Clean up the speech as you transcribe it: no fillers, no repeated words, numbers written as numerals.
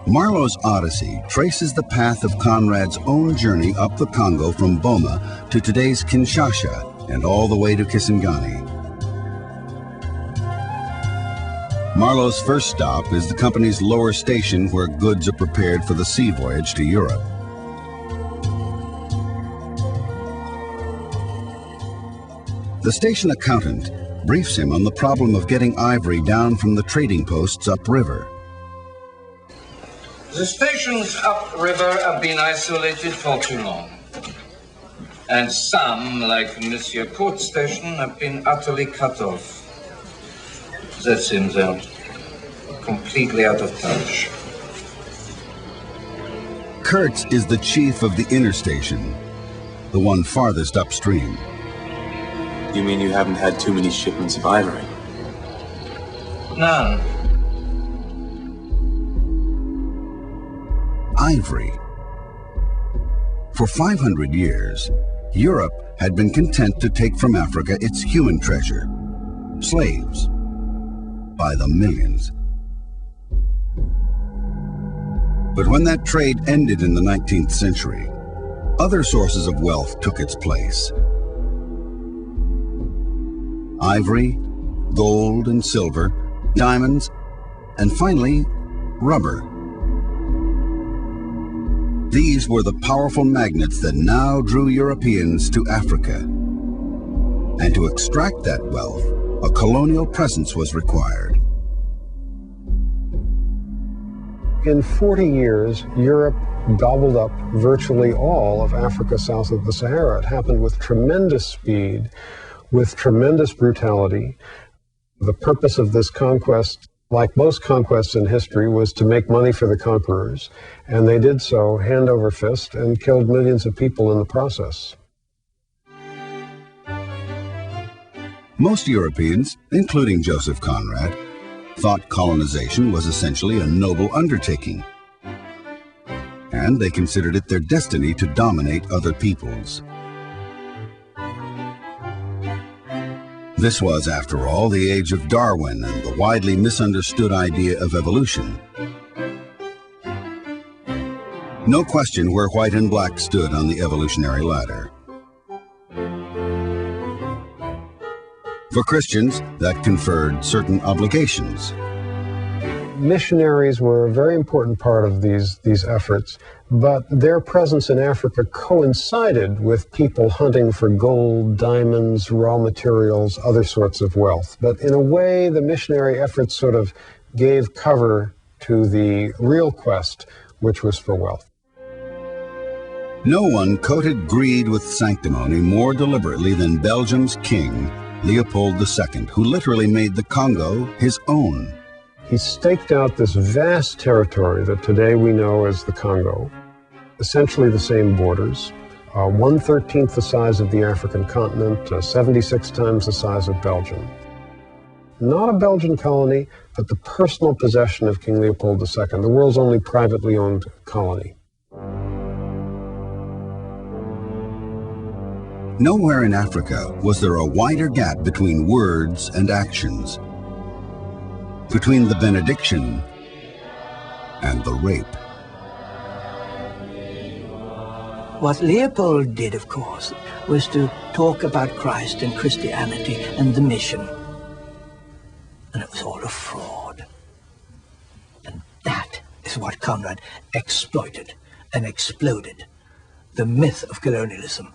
Marlowe's Odyssey traces the path of Conrad's own journey up the Congo from Boma to today's Kinshasa and all the way to Kisangani. Marlowe's first stop is the company's lower station where goods are prepared for the sea voyage to Europe. The station accountant briefs him on the problem of getting ivory down from the trading posts upriver. The stations upriver have been isolated for too long. And some, like Monsieur Court's station, have been utterly cut off. That seems out. Completely out of touch. Kurtz is the chief of the inner station, the one farthest upstream. You mean you haven't had too many shipments of ivory? None. Ivory. For 500 years, Europe had been content to take from Africa its human treasure, slaves, by the millions. But when that trade ended in the 19th century, other sources of wealth took its place. Ivory, gold and silver, diamonds, and finally, rubber. These were the powerful magnets that now drew Europeans to Africa. And to extract that wealth, a colonial presence was required. In 40 years, Europe gobbled up virtually all of Africa south of the Sahara. It happened with tremendous speed, with tremendous brutality. The purpose of this conquest, like most conquests in history, was to make money for the conquerors, and they did so hand over fist and killed millions of people in the process. Most Europeans, including Joseph Conrad, thought colonization was essentially a noble undertaking, and they considered it their destiny to dominate other peoples. This was, after all, the age of Darwin and the widely misunderstood idea of evolution. No question where white and black stood on the evolutionary ladder. For Christians, that conferred certain obligations. Missionaries were a very important part of these efforts, but their presence in Africa coincided with people hunting for gold, diamonds, raw materials, other sorts of wealth. But in a way, the missionary efforts sort of gave cover to the real quest, which was for wealth. No one coated greed with sanctimony more deliberately than Belgium's king, Leopold II, who literally made the Congo his own. He staked out this vast territory that today we know as the Congo, essentially the same borders, 1/13 the size of the African continent, 76 times the size of Belgium. Not a Belgian colony, but the personal possession of King Leopold II, the world's only privately owned colony. Nowhere in Africa was there a wider gap between words and actions, between the benediction and the rape. What Leopold did, of course, was to talk about Christ and Christianity and the mission. And it was all a fraud. And that is what Conrad exploited and exploded, the myth of colonialism.